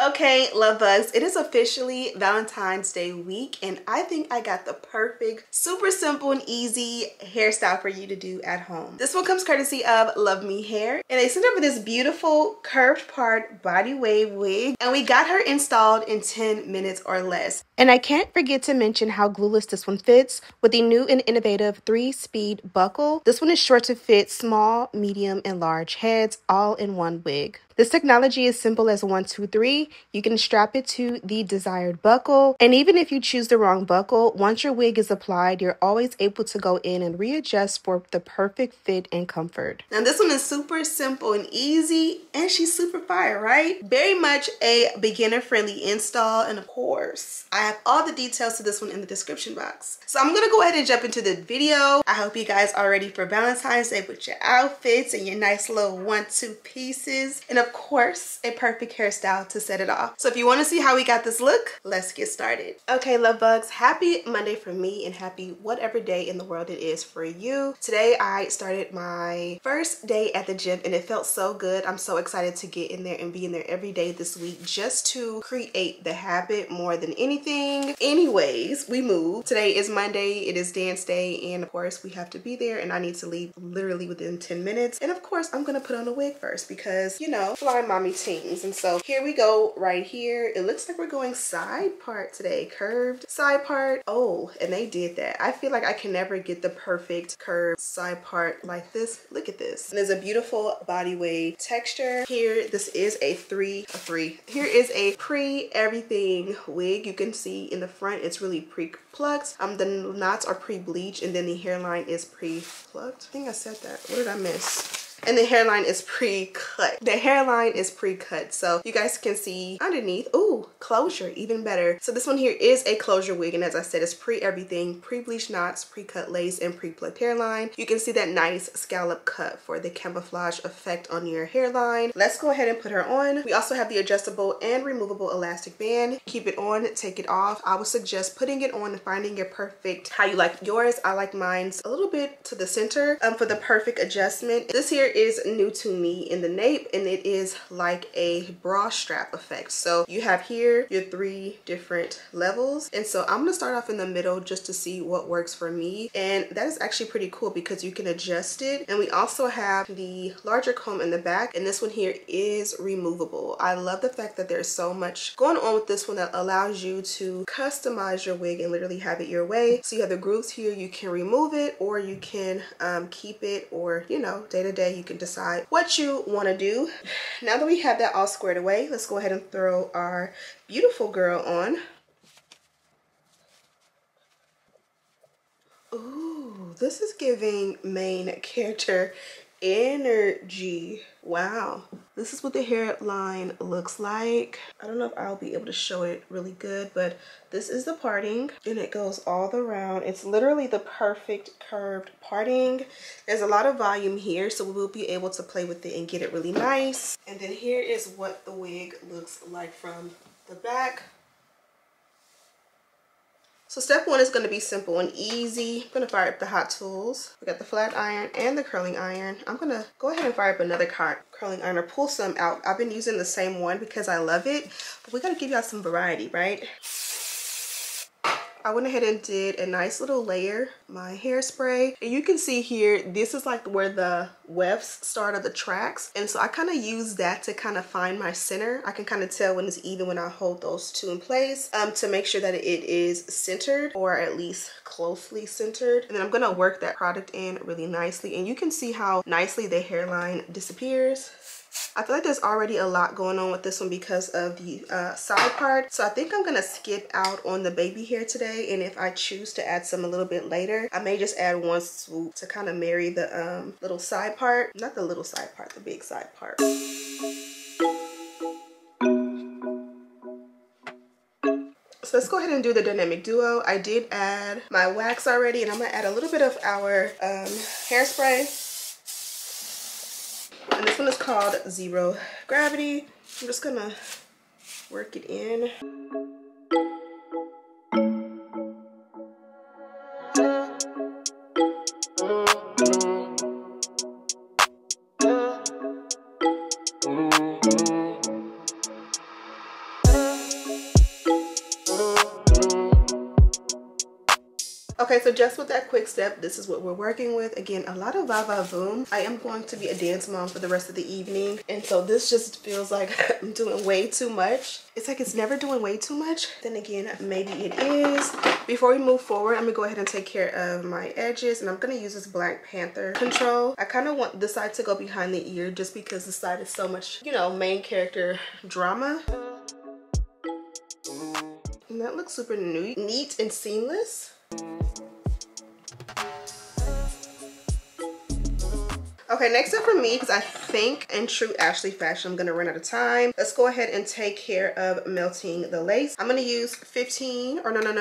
Okay, love bugs, it is officially Valentine's Day week, and I think I got the perfect, super simple and easy hairstyle for you to do at home. This one comes courtesy of Luvme Hair, and they sent over this beautiful curved part body wave wig, and we got her installed in 10 minutes or less. And I can't forget to mention how glueless this one fits with the new and innovative 3-speed buckle. This one is sure to fit small, medium, and large heads all in one wig. This technology is simple as 1, 2, 3. You can strap it to the desired buckle. And even if you choose the wrong buckle, once your wig is applied, you're always able to go in and readjust for the perfect fit and comfort. Now this one is super simple and easy, and she's super fire, right? Very much a beginner-friendly install, and of course, I have all the details to this one in the description box. So I'm gonna go ahead and jump into the video. I hope you guys are ready for Valentine's Day with your outfits and your nice little 1-2 pieces. And of course, a perfect hairstyle to set it off. So if you want to see how we got this look, let's get started. Okay, love bugs, happy Monday for me and happy whatever day in the world it is for you. Today I started my first day at the gym and it felt so good. I'm so excited to get in there and be in there every day this week just to create the habit more than anything. Anyways, we move. Today is Monday, it is dance day, and of course we have to be there, and I need to leave literally within 10 minutes. And of course I'm gonna put on a wig first because, you know, fly mommy teams. And so here we go right here. It looks like we're going side part today, curved side part. Oh, and they did that. I feel like I can never get the perfect curved side part like this. Look at this. And there's a beautiful body wave texture here. This is a three. Here is a pre-everything wig. You can see in the front it's really pre-plucked. The knots are pre-bleached, and then the hairline is pre-plucked. I think I said that. What did I miss? And the hairline is pre-cut. The hairline is pre-cut, so you guys can see underneath. Ooh, closure, even better. So this one here is a closure wig, and as I said, it's pre-everything, pre-bleached knots, pre-cut lace, and pre-plucked hairline. You can see that nice scallop cut for the camouflage effect on your hairline. Let's go ahead and put her on. We also have the adjustable and removable elastic band. Keep it on, take it off. I would suggest putting it on and finding your perfect, how you like yours. I like mine's a little bit to the center for the perfect adjustment. This here is new to me in the nape, and it is like a bra strap effect. So you have here your 3 different levels, and so I'm gonna start off in the middle just to see what works for me. And that is actually pretty cool because you can adjust it. And we also have the larger comb in the back, and this one here is removable. I love the fact that there's so much going on with this one that allows you to customize your wig and literally have it your way. So you have the grooves here, you can remove it or you can keep it, or, you know, day to day you can decide what you want to do. Now that we have that all squared away, let's go ahead and throw our beautiful girl on. Ooh, this is giving main character energy. Wow, this is what the hairline looks like. I don't know if I'll be able to show it really good, but this is the parting, and it goes all the round. It's literally the perfect curved parting. There's a lot of volume here, so we will be able to play with it and get it really nice. And then here is what the wig looks like from the back. So step 1 is going to be simple and easy. I'm going to fire up the hot tools. We got the flat iron and the curling iron. I'm going to go ahead and fire up another curling iron or pull some out. I've been using the same one because I love it, but we got to give y'all some variety, right? I went ahead and did a nice little layer, my hairspray. And you can see here, this is like where the wefts start of the tracks. And so I kind of use that to kind of find my center. I can kind of tell when it's even when I hold those two in place to make sure that it is centered, or at least closely centered. And then I'm gonna work that product in really nicely. And you can see how nicely the hairline disappears. I feel like there's already a lot going on with this one because of the side part. So I think I'm gonna skip out on the baby hair today, and if I choose to add some a little bit later, I may just add one swoop to kind of marry the little side part. Not the little side part, the big side part. So let's go ahead and do the dynamic duo. I did add my wax already, and I'm gonna add a little bit of our hairspray. And this one is called Zero Gravity. I'm just gonna work it in. Okay, so just with that quick step, this is what we're working with. Again, a lot of va-va-voom. I am going to be a dance mom for the rest of the evening, and so this just feels like I'm doing way too much. It's like it's never doing way too much. Then again, maybe it is. Before we move forward, I'm gonna go ahead and take care of my edges, and I'm gonna use this Black Panther control. I kind of want this side to go behind the ear just because this side is so much, you know, main character drama. And that looks super neat and seamless. Okay, next up for me, because I think in true Ashley fashion, I'm gonna run out of time. Let's go ahead and take care of melting the lace. I'm gonna use 15, or no. I'm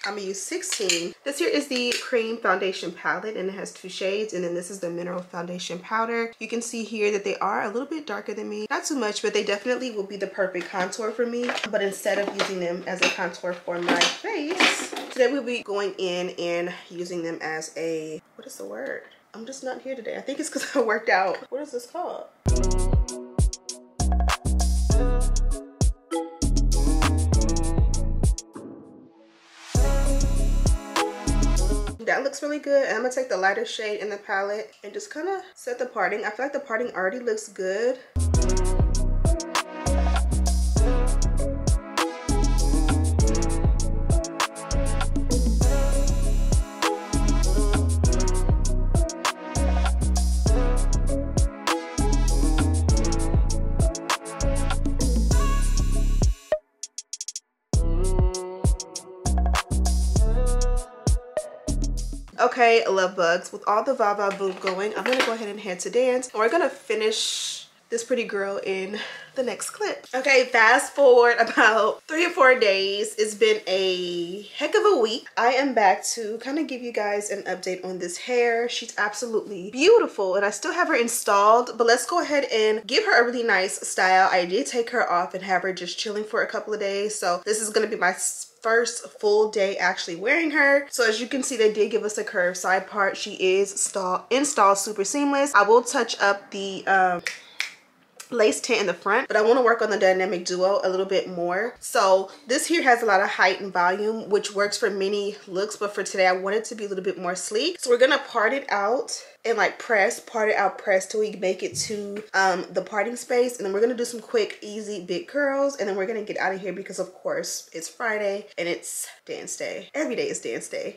gonna use 16. This here is the cream foundation palette, and it has 2 shades, and then this is the mineral foundation powder. You can see here that they are a little bit darker than me. Not too much, but they definitely will be the perfect contour for me. But instead of using them as a contour for my face, today we'll be going in and using them as a, what is the word? I'm just not here today. I think it's because I worked out. What is this called? That looks really good. And I'm gonna take the lighter shade in the palette and just kind of set the parting. I feel like the parting already looks good. Okay, love bugs, with all the va-va-voom going, I'm gonna go ahead and head to dance, and we're gonna finish this pretty girl in the next clip. Okay, fast forward about 3 or 4 days. It's been a heck of a week. I am back to kind of give you guys an update on this hair. She's absolutely beautiful, and I still have her installed, but let's go ahead and give her a really nice style. I did take her off and have her just chilling for a couple of days, so this is gonna be my first full day actually wearing her. So as you can see, they did give us a curved side part. She is installed super seamless. I will touch up the lace tint in the front, but I want to work on the dynamic duo a little bit more. So this here has a lot of height and volume, which works for many looks, but for today I want it to be a little bit more sleek. So we're gonna part it out and like press till we make it to the parting space, and then we're gonna do some quick easy big curls, and then we're gonna get out of here because of course it's Friday and it's dance day. Every day is dance day.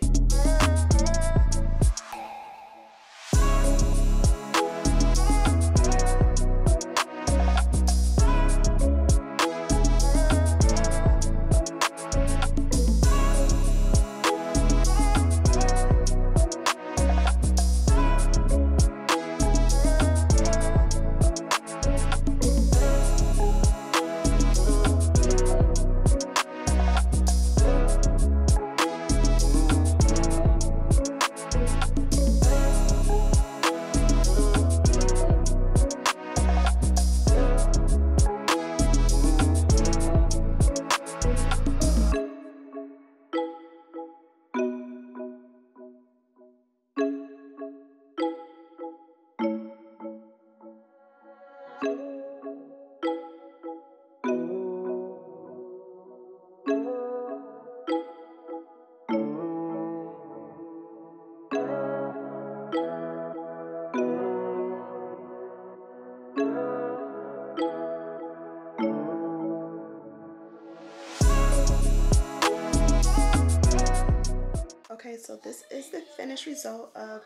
Okay, so this is the finished result of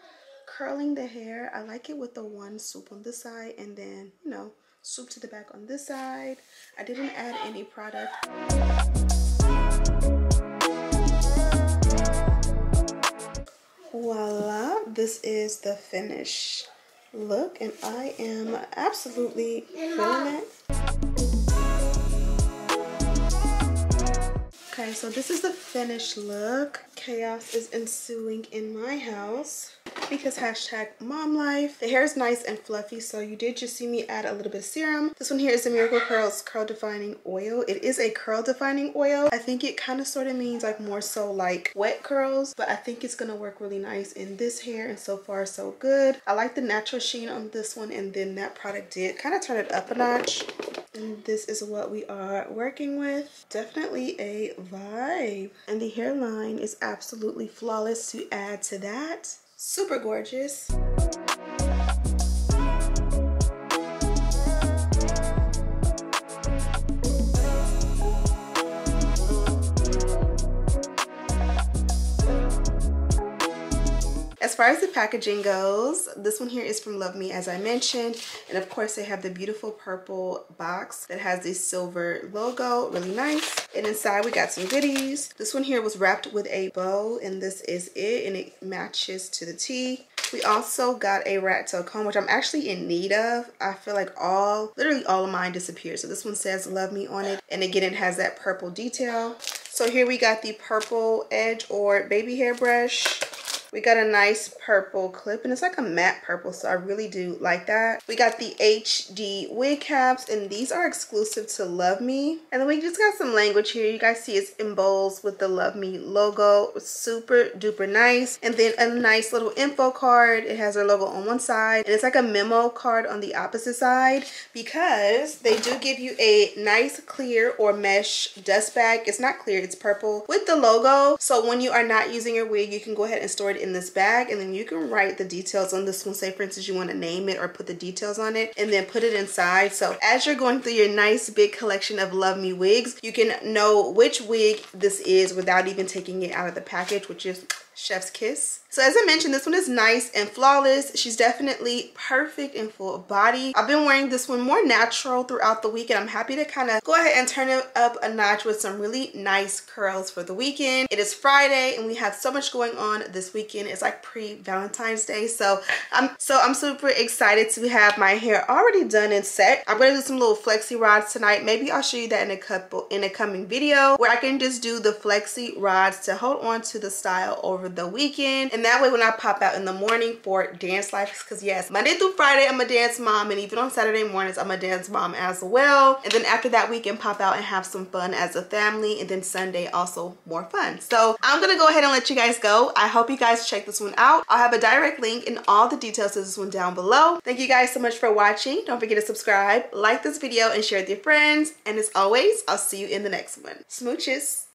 curling the hair. I like it with the one swoop on this side and then, you know, swoop to the back on this side. I didn't add any product. Voila, this is the finished look, and I am absolutely feeling it. Okay, so this is the finished look. Chaos is ensuing in my house because hashtag mom life. The hair is nice and fluffy, so you did just see me add a little bit of serum. This one here is the Miracle Curls Curl Defining Oil. It is a curl defining oil. I think it kind of sort of means like more so like wet curls, but I think it's gonna work really nice in this hair, and so far so good. I like the natural sheen on this one, and then that product did kind of turn it up a notch. And this is what we are working with. Definitely a vibe. And the hairline is absolutely flawless to add to that. Super gorgeous. As far as the packaging goes, this one here is from Luvme, as I mentioned. And of course, they have the beautiful purple box that has the silver logo, really nice. And inside we got some goodies. This one here was wrapped with a bow, and this is it, and it matches to the T. We also got a rat tail comb, which I'm actually in need of. I feel like literally all of mine disappeared. So this one says Luvme on it. And again, it has that purple detail. So here we got the purple edge or baby hair brush. We got a nice purple clip, and it's like a matte purple, so I really do like that. We got the HD wig caps, and these are exclusive to Luvme. And then we just got some language here. You guys see it's embossed with the Luvme logo. It's super duper nice. And then a nice little info card. It has their logo on one side, and it's like a memo card on the opposite side, because they do give you a nice clear or mesh dust bag. It's not clear, it's purple with the logo. So when you are not using your wig, you can go ahead and store it in this bag, and then you can write the details on this one. Say for instance you want to name it or put the details on it, and then put it inside. So as you're going through your nice big collection of Luvme wigs, you can know which wig this is without even taking it out of the package, which is chef's kiss. So as I mentioned, this one is nice and flawless. She's definitely perfect and full body. I've been wearing this one more natural throughout the week, and I'm happy to kind of go ahead and turn it up a notch with some really nice curls for the weekend. It is Friday, and we have so much going on this weekend. It's like pre-Valentine's Day, so I'm super excited to have my hair already done and set. I'm gonna do some little flexi rods tonight. Maybe I'll show you that in a coming video, where I can just do the flexi rods to hold on to the style over the weekend. And that way when I pop out in the morning for dance life, because yes, Monday through Friday I'm a dance mom, and even on Saturday mornings I'm a dance mom as well. And then after that we can pop out and have some fun as a family, and then Sunday also more fun. So I'm gonna go ahead and let you guys go. I hope you guys check this one out. I'll have a direct link and all the details to this one down below. Thank you guys so much for watching. Don't forget to subscribe, like this video, and share with your friends. And as always, I'll see you in the next one. Smooches.